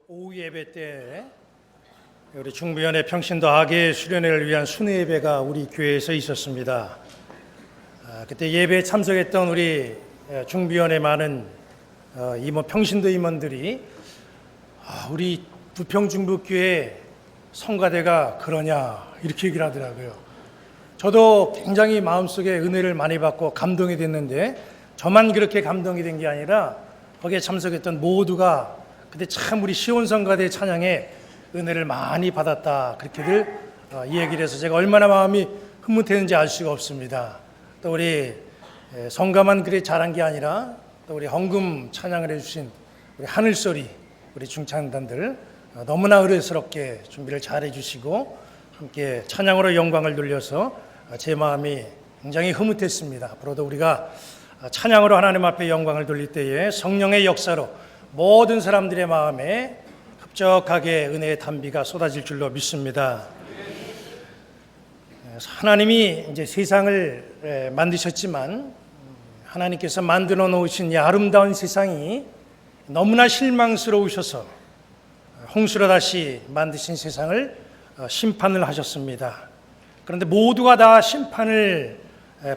오후 예배 때 우리 중부연의 평신도 아계 수련회를 위한 순회 예배가 우리 교회에서 있었습니다. 그때 예배에 참석했던 우리 중부연의 많은 임원, 평신도 임원들이 우리 부평중부교회 성가대가 그러냐 이렇게 얘기를 하더라고요. 저도 굉장히 마음속에 은혜를 많이 받고 감동이 됐는데, 저만 그렇게 감동이 된 게 아니라 거기에 참석했던 모두가 그때 참 우리 시온성가대 찬양에 은혜를 많이 받았다, 그렇게들 얘기를 해서 제가 얼마나 마음이 흐뭇했는지 알 수가 없습니다. 또 우리 성가만 그래 잘한 게 아니라 또 우리 헌금 찬양을 해주신 우리 하늘소리 우리 중창단들 너무나 의뢰스럽게 준비를 잘 해주시고 함께 찬양으로 영광을 돌려서 제 마음이 굉장히 흐뭇했습니다. 앞으로도 우리가 찬양으로 하나님 앞에 영광을 돌릴 때에 성령의 역사로 모든 사람들의 마음에 흡족하게 은혜의 단비가 쏟아질 줄로 믿습니다. 하나님이 이제 세상을 만드셨지만 하나님께서 만들어 놓으신 이 아름다운 세상이 너무나 실망스러우셔서 홍수로 다시 만드신 세상을 심판을 하셨습니다. 그런데 모두가 다 심판을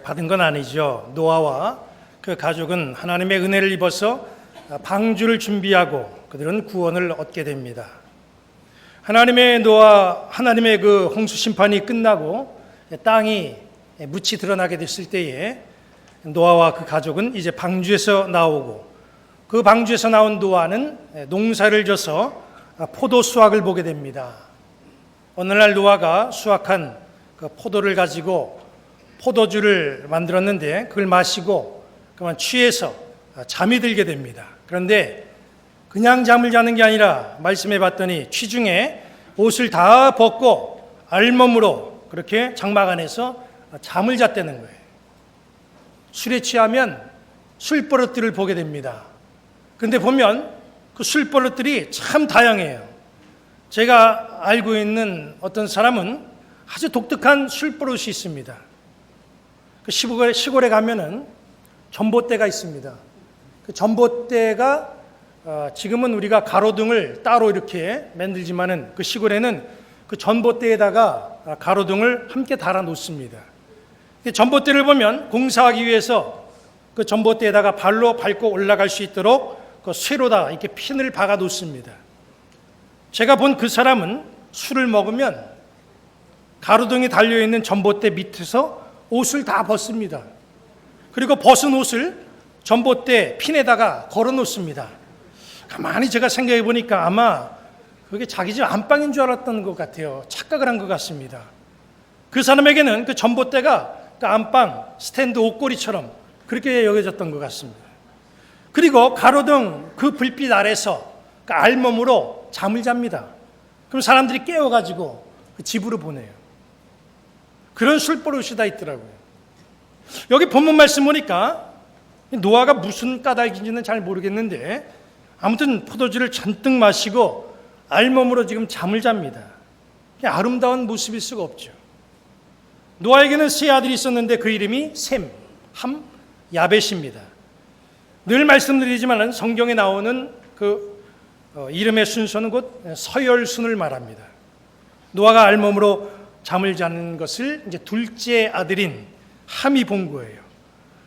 받은 건 아니죠. 노아와 그 가족은 하나님의 은혜를 입어서 방주를 준비하고 그들은 구원을 얻게 됩니다. 하나님의 그 홍수 심판이 끝나고 땅이 묻이 드러나게 됐을 때에 노아와 그 가족은 이제 방주에서 나오고, 그 방주에서 나온 노아는 농사를 져서 포도 수확을 보게 됩니다. 오늘날 노아가 수확한 그 포도를 가지고 포도주를 만들었는데 그걸 마시고 그만 취해서 잠이 들게 됩니다. 그런데 그냥 잠을 자는 게 아니라 말씀해 봤더니 취중에 옷을 다 벗고 알몸으로 그렇게 장막 안에서 잠을 잤다는 거예요. 술에 취하면 술버릇들을 보게 됩니다. 그런데 보면 그 술버릇들이 참 다양해요. 제가 알고 있는 어떤 사람은 아주 독특한 술버릇이 있습니다. 그 시골에 가면은 전봇대가 있습니다. 그 전봇대가 지금은 우리가 가로등을 따로 이렇게 만들지만은 그 시골에는 그 전봇대에다가 가로등을 함께 달아 놓습니다. 전봇대를 보면 공사하기 위해서 그 전봇대에다가 발로 밟고 올라갈 수 있도록 그 쇠로다 이렇게 핀을 박아 놓습니다. 제가 본 그 사람은 술을 먹으면 가로등이 달려 있는 전봇대 밑에서 옷을 다 벗습니다. 그리고 벗은 옷을 전봇대 핀에다가 걸어 놓습니다. 가만히 제가 생각해 보니까 아마 그게 자기 집 안방인 줄 알았던 것 같아요. 착각을 한 것 같습니다. 그 사람에게는 그 전봇대가 그 안방 스탠드 옷걸이처럼 그렇게 여겨졌던 것 같습니다. 그리고 가로등 그 불빛 아래서 그 알몸으로 잠을 잡니다. 그럼 사람들이 깨워가지고 그 집으로 보내요. 그런 술버릇이 다 있더라고요. 여기 본문 말씀 보니까 노아가 무슨 까닭인지는 잘 모르겠는데 아무튼 포도주를 잔뜩 마시고 알몸으로 지금 잠을 잡니다. 아름다운 모습일 수가 없죠. 노아에게는 세 아들이 있었는데 그 이름이 셈, 함, 야벳입니다. 늘 말씀드리지만 성경에 나오는 그 이름의 순서는 곧 서열순을 말합니다. 노아가 알몸으로 잠을 자는 것을 이제 둘째 아들인 함이 본 거예요.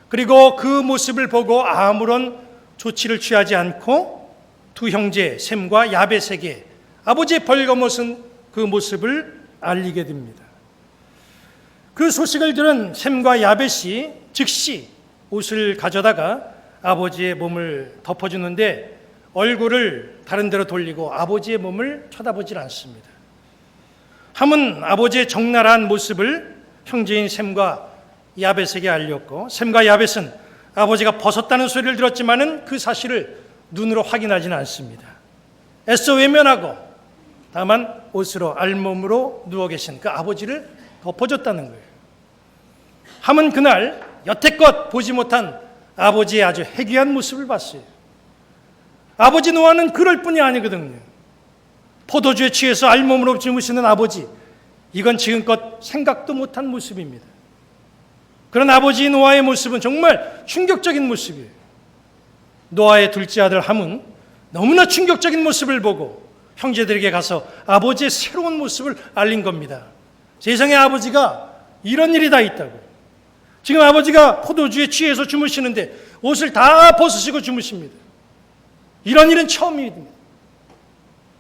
그리고 그 모습을 보고 아무런 조치를 취하지 않고 두 형제 셈과 야벳에게 아버지의 벌거벗은 그 모습을 알리게 됩니다. 그 소식을 들은 셈과 야벳이 즉시 옷을 가져다가 아버지의 몸을 덮어주는데 얼굴을 다른 데로 돌리고 아버지의 몸을 쳐다보질 않습니다. 함은 아버지의 적나라한 모습을 형제인 셈과 야벳에게 알렸고, 셈과 야벳은 아버지가 벗었다는 소리를 들었지만은 그 사실을 눈으로 확인하지는 않습니다. 애써 외면하고 다만 옷으로 알몸으로 누워 계신 그 아버지를 덮어줬다는 거예요. 함은 그날 여태껏 보지 못한 아버지의 아주 해괴한 모습을 봤어요. 아버지 노아는 그럴 뿐이 아니거든요. 포도주에 취해서 알몸으로 주무시는 아버지, 이건 지금껏 생각도 못한 모습입니다. 그런 아버지 노아의 모습은 정말 충격적인 모습이에요. 노아의 둘째 아들 함은 너무나 충격적인 모습을 보고 형제들에게 가서 아버지의 새로운 모습을 알린 겁니다. 세상에 아버지가 이런 일이 다 있다고. 지금 아버지가 포도주에 취해서 주무시는데 옷을 다 벗으시고 주무십니다. 이런 일은 처음입니다.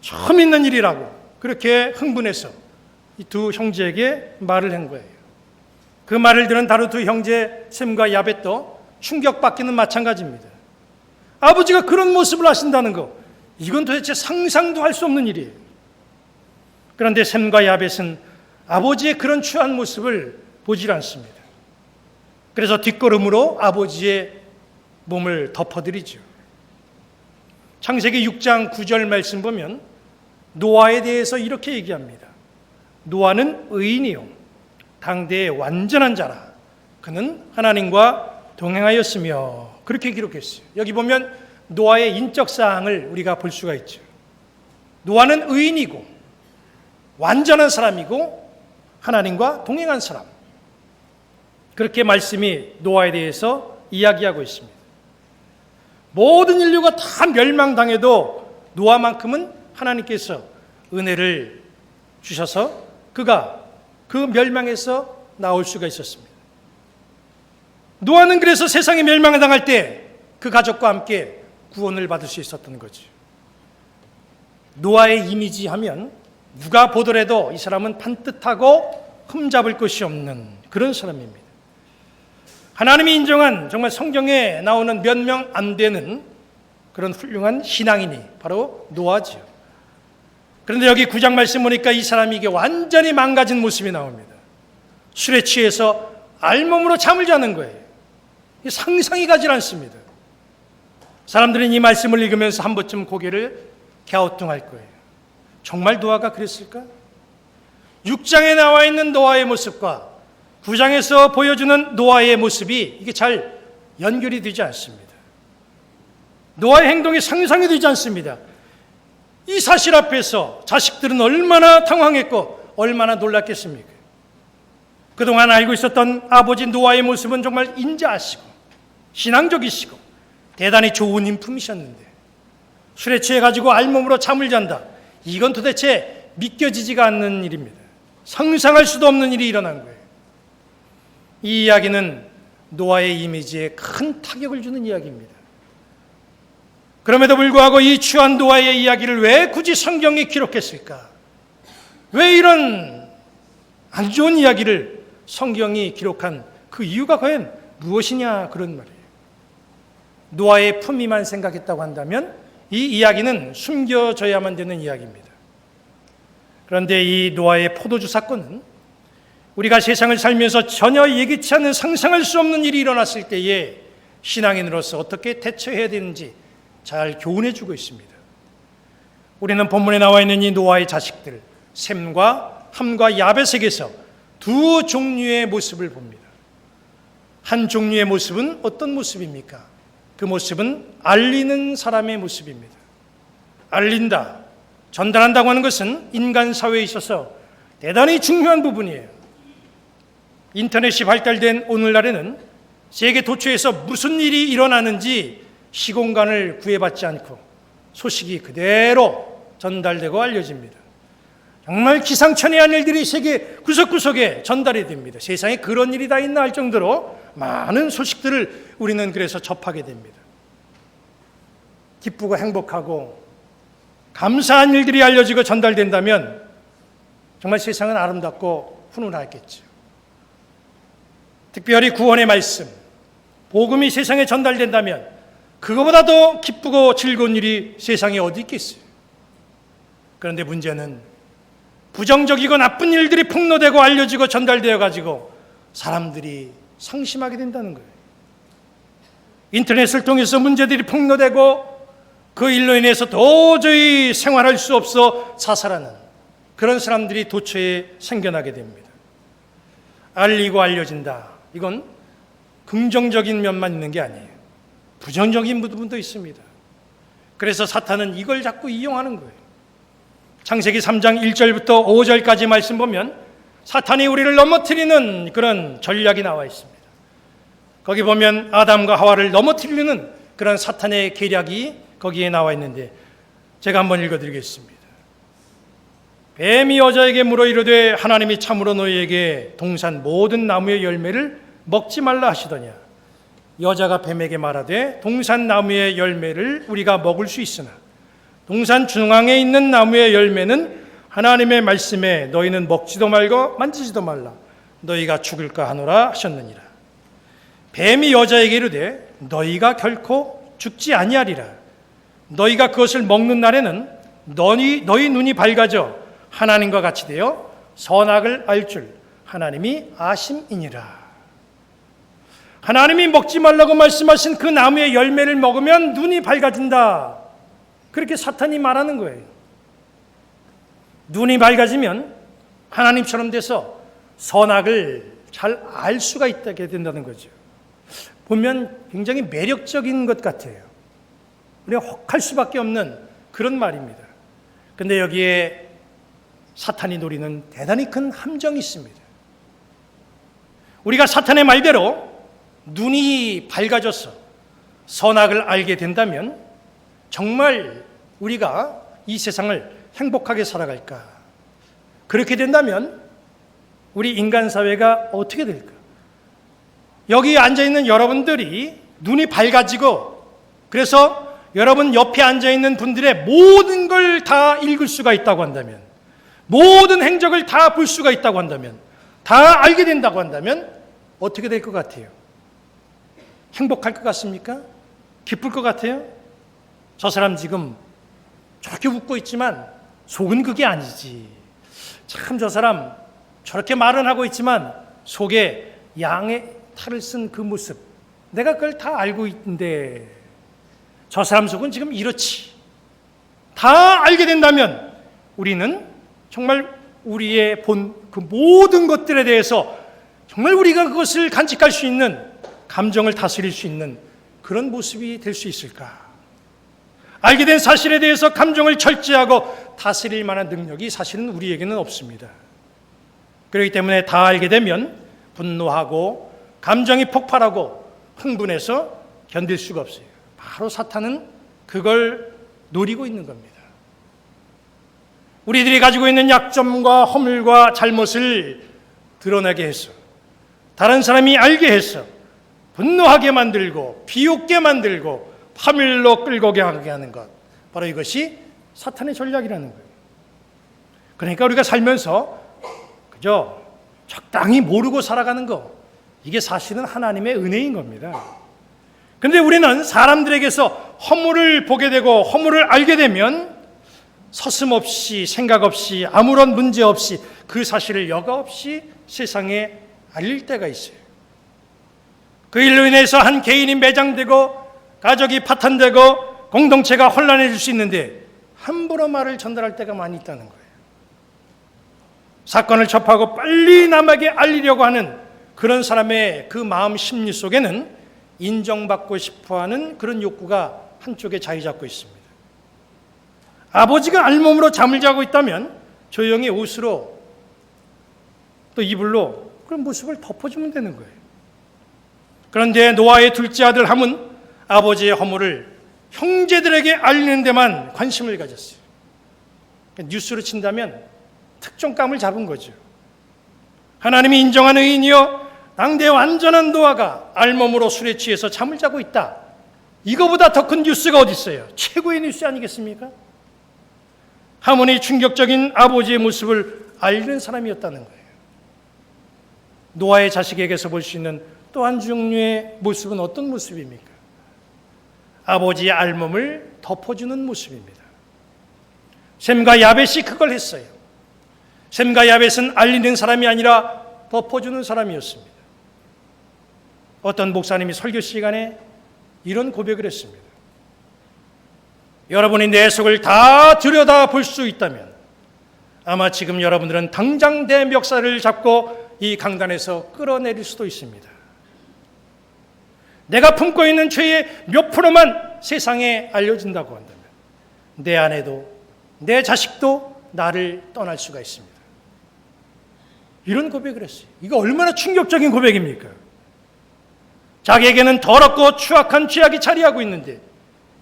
처음 있는 일이라고 그렇게 흥분해서 이 두 형제에게 말을 한 거예요. 그 말을 들은 다른 두 형제 셈과 야벳도 충격받기는 마찬가지입니다. 아버지가 그런 모습을 하신다는 거, 이건 도대체 상상도 할 수 없는 일이에요. 그런데 셈과 야벳은 아버지의 그런 추한 모습을 보질 않습니다. 그래서 뒷걸음으로 아버지의 몸을 덮어드리죠. 창세기 6장 9절 말씀 보면 노아에 대해서 이렇게 얘기합니다. 노아는 의인이요 당대의 완전한 자라. 그는 하나님과 동행하였으며, 그렇게 기록했어요. 여기 보면 노아의 인적 사항을 우리가 볼 수가 있죠. 노아는 의인이고 완전한 사람이고 하나님과 동행한 사람. 그렇게 말씀이 노아에 대해서 이야기하고 있습니다. 모든 인류가 다 멸망당해도 노아만큼은 하나님께서 은혜를 주셔서 그가 그 멸망에서 나올 수가 있었습니다. 노아는 그래서 세상이 멸망을 당할 때 그 가족과 함께 구원을 받을 수 있었던 거죠. 노아의 이미지 하면 누가 보더라도 이 사람은 반듯하고 흠잡을 것이 없는 그런 사람입니다. 하나님이 인정한 정말 성경에 나오는 몇 명 안 되는 그런 훌륭한 신앙인이 바로 노아지요. 그런데 여기 9장 말씀 보니까 이 사람이 이게 완전히 망가진 모습이 나옵니다. 술에 취해서 알몸으로 잠을 자는 거예요. 상상이 가지 않습니다. 사람들은 이 말씀을 읽으면서 한 번쯤 고개를 갸우뚱할 거예요. 정말 노아가 그랬을까? 6장에 나와 있는 노아의 모습과 9장에서 보여주는 노아의 모습이 이게 잘 연결이 되지 않습니다. 노아의 행동이 상상이 되지 않습니다. 이 사실 앞에서 자식들은 얼마나 당황했고 얼마나 놀랐겠습니까? 그동안 알고 있었던 아버지 노아의 모습은 정말 인자하시고 신앙적이시고 대단히 좋은 인품이셨는데 술에 취해가지고 알몸으로 잠을 잔다. 이건 도대체 믿겨지지가 않는 일입니다. 상상할 수도 없는 일이 일어난 거예요. 이 이야기는 노아의 이미지에 큰 타격을 주는 이야기입니다. 그럼에도 불구하고 이 추한 노아의 이야기를 왜 굳이 성경에 기록했을까? 왜 이런 안 좋은 이야기를 성경이 기록한 그 이유가 과연 무엇이냐, 그런 말이에요. 노아의 품위만 생각했다고 한다면 이 이야기는 숨겨져야만 되는 이야기입니다. 그런데 이 노아의 포도주 사건은 우리가 세상을 살면서 전혀 예기치 않은 상상할 수 없는 일이 일어났을 때에 신앙인으로서 어떻게 대처해야 되는지 잘 교훈해 주고 있습니다. 우리는 본문에 나와 있는 이 노아의 자식들 셈과 함과 야벳에게서 두 종류의 모습을 봅니다. 한 종류의 모습은 어떤 모습입니까? 그 모습은 알리는 사람의 모습입니다. 알린다, 전달한다고 하는 것은 인간 사회에 있어서 대단히 중요한 부분이에요. 인터넷이 발달된 오늘날에는 세계 도처에서 무슨 일이 일어나는지 시공간을 구애받지 않고 소식이 그대로 전달되고 알려집니다. 정말 기상천외한 일들이 세계 구석구석에 전달이 됩니다. 세상에 그런 일이 다 있나 할 정도로 많은 소식들을 우리는 그래서 접하게 됩니다. 기쁘고 행복하고 감사한 일들이 알려지고 전달된다면 정말 세상은 아름답고 훈훈하겠죠. 특별히 구원의 말씀, 복음이 세상에 전달된다면 그거보다도 기쁘고 즐거운 일이 세상에 어디 있겠어요. 그런데 문제는 부정적이고 나쁜 일들이 폭로되고 알려지고 전달되어 가지고 사람들이 상심하게 된다는 거예요. 인터넷을 통해서 문제들이 폭로되고 그 일로 인해서 도저히 생활할 수 없어 자살하는 그런 사람들이 도처에 생겨나게 됩니다. 알리고 알려진다. 이건 긍정적인 면만 있는 게 아니에요. 부정적인 부분도 있습니다. 그래서 사탄은 이걸 자꾸 이용하는 거예요. 창세기 3장 1절부터 5절까지 말씀 보면 사탄이 우리를 넘어뜨리는 그런 전략이 나와 있습니다. 거기 보면 아담과 하와를 넘어뜨리는 그런 사탄의 계략이 거기에 나와 있는데 제가 한번 읽어드리겠습니다. 뱀이 여자에게 물어 이르되 하나님이 참으로 너희에게 동산 모든 나무의 열매를 먹지 말라 하시더냐. 여자가 뱀에게 말하되 동산 나무의 열매를 우리가 먹을 수 있으나 동산 중앙에 있는 나무의 열매는 하나님의 말씀에 너희는 먹지도 말고 만지지도 말라 너희가 죽을까 하노라 하셨느니라. 뱀이 여자에게 이르되 너희가 결코 죽지 아니하리라. 너희가 그것을 먹는 날에는 너희 눈이 밝아져 하나님과 같이 되어 선악을 알 줄 하나님이 아심이니라. 하나님이 먹지 말라고 말씀하신 그 나무의 열매를 먹으면 눈이 밝아진다. 그렇게 사탄이 말하는 거예요. 눈이 밝아지면 하나님처럼 돼서 선악을 잘 알 수가 있게 된다는 거죠. 보면 굉장히 매력적인 것 같아요. 우리가 혹할 수밖에 없는 그런 말입니다. 그런데 여기에 사탄이 노리는 대단히 큰 함정이 있습니다. 우리가 사탄의 말대로 눈이 밝아져서 선악을 알게 된다면 정말 우리가 이 세상을 행복하게 살아갈까? 그렇게 된다면 우리 인간 사회가 어떻게 될까? 여기 앉아있는 여러분들이 눈이 밝아지고 그래서 여러분 옆에 앉아있는 분들의 모든 걸 다 읽을 수가 있다고 한다면, 모든 행적을 다 볼 수가 있다고 한다면, 다 알게 된다고 한다면 어떻게 될 것 같아요? 행복할 것 같습니까? 기쁠 것 같아요? 저 사람 지금 저렇게 웃고 있지만 속은 그게 아니지. 참 저 사람 저렇게 말은 하고 있지만 속에 양의 탈을 쓴 그 모습, 내가 그걸 다 알고 있는데 저 사람 속은 지금 이렇지. 다 알게 된다면 우리는 정말 우리의 본 그 모든 것들에 대해서 정말 우리가 그것을 간직할 수 있는, 감정을 다스릴 수 있는 그런 모습이 될 수 있을까? 알게 된 사실에 대해서 감정을 절제하고 다스릴 만한 능력이 사실은 우리에게는 없습니다. 그렇기 때문에 다 알게 되면 분노하고 감정이 폭발하고 흥분해서 견딜 수가 없어요. 바로 사탄은 그걸 노리고 있는 겁니다. 우리들이 가지고 있는 약점과 허물과 잘못을 드러나게 해서 다른 사람이 알게 해서 분노하게 만들고 비웃게 만들고 파멸로 끌고 가게 하는 것, 바로 이것이 사탄의 전략이라는 거예요. 그러니까 우리가 살면서 그저 적당히 모르고 살아가는 거, 이게 사실은 하나님의 은혜인 겁니다. 그런데 우리는 사람들에게서 허물을 보게 되고 허물을 알게 되면 서슴없이, 생각 없이, 아무런 문제 없이 그 사실을 여과 없이 세상에 알릴 때가 있어요. 그 일로 인해서 한 개인이 매장되고 가족이 파탄되고 공동체가 혼란해질 수 있는데 함부로 말을 전달할 때가 많이 있다는 거예요. 사건을 접하고 빨리 남에게 알리려고 하는 그런 사람의 그 마음 심리 속에는 인정받고 싶어하는 그런 욕구가 한쪽에 자리 잡고 있습니다. 아버지가 알몸으로 잠을 자고 있다면 조용히 옷으로 또 이불로 그런 모습을 덮어주면 되는 거예요. 그런데 노아의 둘째 아들 함은 아버지의 허물을 형제들에게 알리는 데만 관심을 가졌어요. 뉴스로 친다면 특종감을 잡은 거죠. 하나님이 인정한 의인이여 당대 완전한 노아가 알몸으로 술에 취해서 잠을 자고 있다. 이거보다 더 큰 뉴스가 어디 있어요? 최고의 뉴스 아니겠습니까? 함은이 충격적인 아버지의 모습을 알리는 사람이었다는 거예요. 노아의 자식에게서 볼 수 있는 또 한 종류의 모습은 어떤 모습입니까? 아버지의 알몸을 덮어주는 모습입니다. 셈과 야벳이 그걸 했어요. 셈과 야벳은 알리는 사람이 아니라 덮어주는 사람이었습니다. 어떤 목사님이 설교 시간에 이런 고백을 했습니다. 여러분이 내 속을 다 들여다 볼 수 있다면 아마 지금 여러분들은 당장 내 멱살을 잡고 이 강단에서 끌어내릴 수도 있습니다. 내가 품고 있는 죄의 몇 프로만 세상에 알려진다고 한다면 내 아내도 내 자식도 나를 떠날 수가 있습니다. 이런 고백을 했어요. 이거 얼마나 충격적인 고백입니까? 자기에게는 더럽고 추악한 죄악이 자리하고 있는데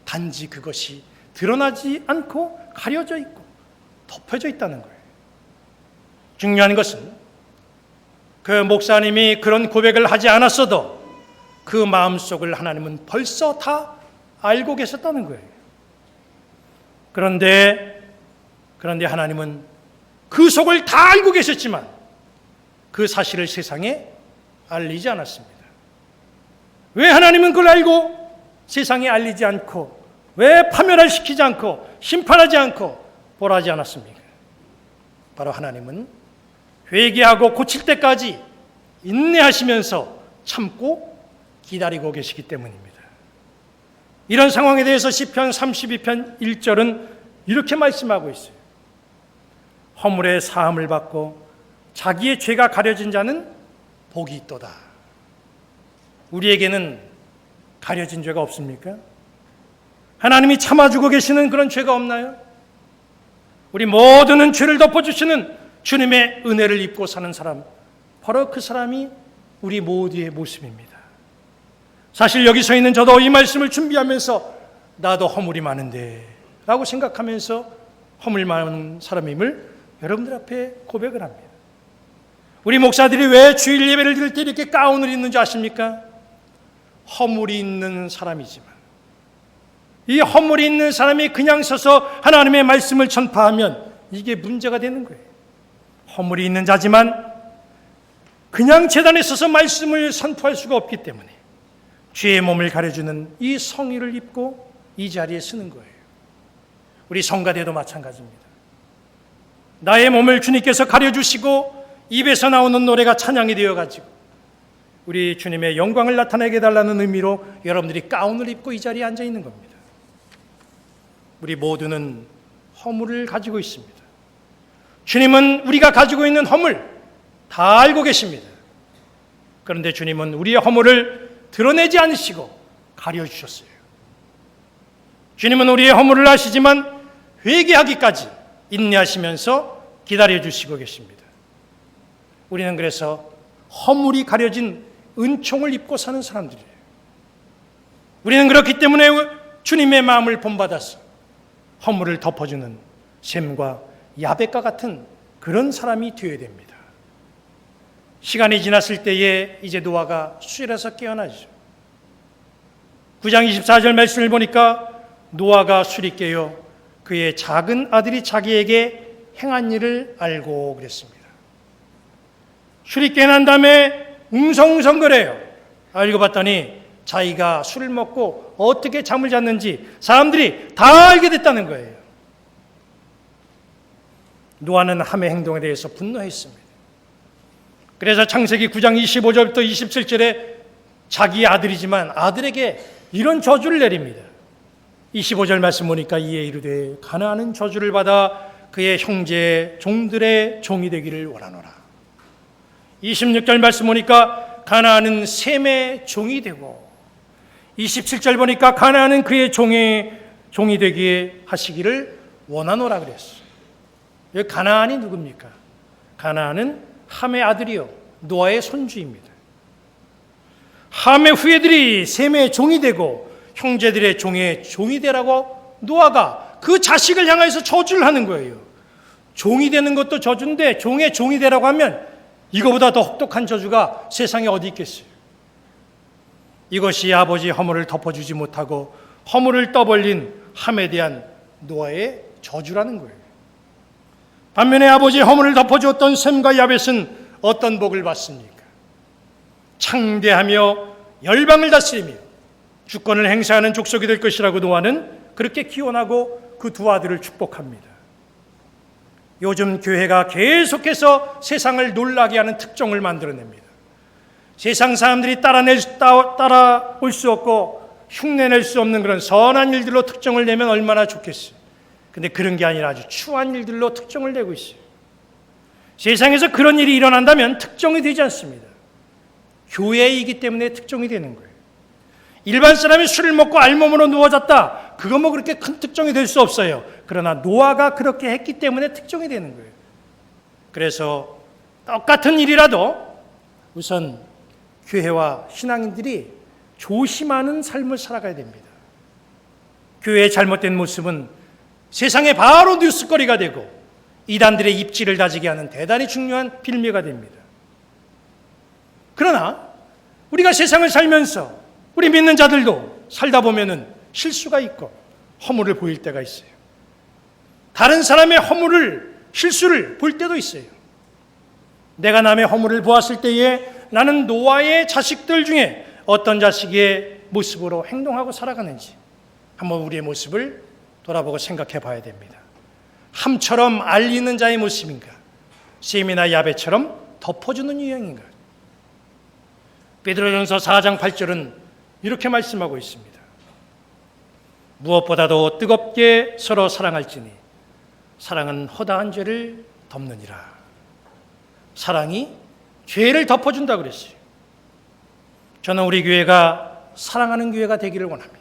단지 그것이 드러나지 않고 가려져 있고 덮여져 있다는 거예요. 중요한 것은 그 목사님이 그런 고백을 하지 않았어도 그 마음속을 하나님은 벌써 다 알고 계셨다는 거예요. 그런데 하나님은 그 속을 다 알고 계셨지만 그 사실을 세상에 알리지 않았습니다. 왜 하나님은 그걸 알고 세상에 알리지 않고, 왜 파멸시키지 않고 심판하지 않고 벌하지 않았습니까? 바로 하나님은 회개하고 고칠 때까지 인내하시면서 참고 기다리고 계시기 때문입니다. 이런 상황에 대해서 시편 32편 1절은 이렇게 말씀하고 있어요. 허물의 사함을 받고 자기의 죄가 가려진 자는 복이 있도다. 우리에게는 가려진 죄가 없습니까? 하나님이 참아주고 계시는 그런 죄가 없나요? 우리 모두는 죄를 덮어주시는 주님의 은혜를 입고 사는 사람, 바로 그 사람이 우리 모두의 모습입니다. 사실 여기 서 있는 저도 이 말씀을 준비하면서 나도 허물이 많은데 라고 생각하면서 허물 많은 사람임을 여러분들 앞에 고백을 합니다. 우리 목사들이 왜 주일 예배를 드릴 때 이렇게 가운을 입는 줄 아십니까? 허물이 있는 사람이지만 이 허물이 있는 사람이 그냥 서서 하나님의 말씀을 전파하면 이게 문제가 되는 거예요. 허물이 있는 자지만 그냥 제단에 서서 말씀을 선포할 수가 없기 때문에 죄의 몸을 가려주는 이 성의를 입고 이 자리에 서는 거예요. 우리 성가대도 마찬가지입니다. 나의 몸을 주님께서 가려주시고 입에서 나오는 노래가 찬양이 되어가지고 우리 주님의 영광을 나타내게 해달라는 의미로 여러분들이 가운을 입고 이 자리에 앉아 있는 겁니다. 우리 모두는 허물을 가지고 있습니다. 주님은 우리가 가지고 있는 허물 다 알고 계십니다. 그런데 주님은 우리의 허물을 드러내지 않으시고 가려주셨어요. 주님은 우리의 허물을 아시지만 회개하기까지 인내하시면서 기다려주시고 계십니다. 우리는 그래서 허물이 가려진 은총을 입고 사는 사람들이에요. 우리는 그렇기 때문에 주님의 마음을 본받아서 허물을 덮어주는 셈과 야벳과 같은 그런 사람이 되어야 됩니다. 시간이 지났을 때에 이제 노아가 술에서 깨어나죠. 9장 24절 말씀을 보니까 노아가 술이 깨어 그의 작은 아들이 자기에게 행한 일을 알고 그랬습니다. 술이 깨난 다음에 웅성웅성거려요. 알고 봤더니 자기가 술을 먹고 어떻게 잠을 잤는지 사람들이 다 알게 됐다는 거예요. 노아는 함의 행동에 대해서 분노했습니다. 그래서 창세기 9장 25절부터 27절에 자기 아들이지만 아들에게 이런 저주를 내립니다. 25절 말씀 보니까 이에 이르되 가나안은 저주를 받아 그의 형제 종들의 종이 되기를 원하노라. 26절 말씀 보니까 가나안은 셈의 종이 되고 27절 보니까 가나안은 그의 종이 되기에 하시기를 원하노라 그랬어요. 여기 가나안이 누굽니까? 가나안은 함의 아들이요 노아의 손주입니다. 함의 후예들이 셈의 종이 되고 형제들의 종이 되라고 노아가 그 자식을 향해서 저주를 하는 거예요. 종이 되는 것도 저주인데 종이 되라고 하면 이거보다 더 혹독한 저주가 세상에 어디 있겠어요. 이것이 아버지 허물을 덮어주지 못하고 허물을 떠벌린 함에 대한 노아의 저주라는 거예요. 반면에 아버지의 허물을 덮어주었던 셈과 야벳은 어떤 복을 받습니까? 창대하며 열방을 다스리며 주권을 행사하는 족속이 될 것이라고 노아는 그렇게 기원하고 그 두 아들을 축복합니다. 요즘 교회가 계속해서 세상을 놀라게 하는 특종을 만들어냅니다. 세상 사람들이 따라올 수 없고 흉내낼 수 없는 그런 선한 일들로 특종을 내면 얼마나 좋겠어요. 근데 그런 게 아니라 아주 추한 일들로 특종을 내고 있어요. 세상에서 그런 일이 일어난다면 특종이 되지 않습니다. 교회이기 때문에 특종이 되는 거예요. 일반 사람이 술을 먹고 알몸으로 누워졌다. 그거 뭐 그렇게 큰 특종이 될 수 없어요. 그러나 노아가 그렇게 했기 때문에 특종이 되는 거예요. 그래서 똑같은 일이라도 우선 교회와 신앙인들이 조심하는 삶을 살아가야 됩니다. 교회의 잘못된 모습은 세상에 바로 뉴스거리가 되고 이단들의 입지를 다지게 하는 대단히 중요한 빌미가 됩니다. 그러나 우리가 세상을 살면서 우리 믿는 자들도 살다 보면은 실수가 있고 허물을 보일 때가 있어요. 다른 사람의 허물을, 실수를 볼 때도 있어요. 내가 남의 허물을 보았을 때에 나는 노아의 자식들 중에 어떤 자식의 모습으로 행동하고 살아가는지 한번 우리의 모습을 돌아보고 생각해 봐야 됩니다. 함처럼 알리는 자의 모습인가? 셈이나 야벳처럼 덮어주는 유형인가? 베드로전서 4장 8절은 이렇게 말씀하고 있습니다. 무엇보다도 뜨겁게 서로 사랑할지니 사랑은 허다한 죄를 덮느니라. 사랑이 죄를 덮어준다 그랬어요. 저는 우리 교회가 사랑하는 교회가 되기를 원합니다.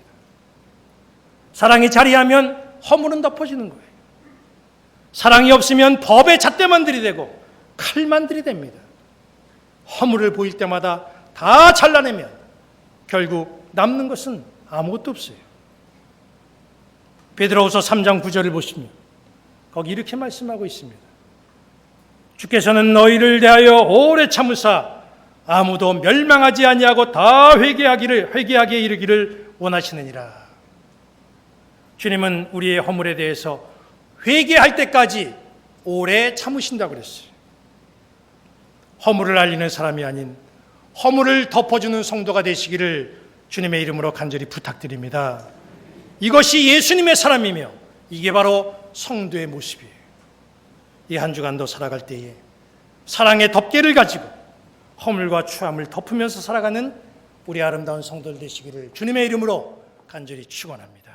사랑이 자리하면 허물은 덮어지는 거예요. 사랑이 없으면 법의 잣대만 들이대고 칼만 들이댑니다. 허물을 보일 때마다 다 잘라내면 결국 남는 것은 아무것도 없어요. 베드로후서 3장 9절을 보시면 거기 이렇게 말씀하고 있습니다. 주께서는 너희를 대하여 오래 참으사 아무도 멸망하지 아니하고 다 회개하게 이르기를 원하시느니라. 주님은 우리의 허물에 대해서 회개할 때까지 오래 참으신다고 그랬어요. 허물을 알리는 사람이 아닌 허물을 덮어주는 성도가 되시기를 주님의 이름으로 간절히 부탁드립니다. 이것이 예수님의 사람이며 이게 바로 성도의 모습이에요. 이 한 주간도 살아갈 때에 사랑의 덮개를 가지고 허물과 추함을 덮으면서 살아가는 우리 아름다운 성도들 되시기를 주님의 이름으로 간절히 축원합니다.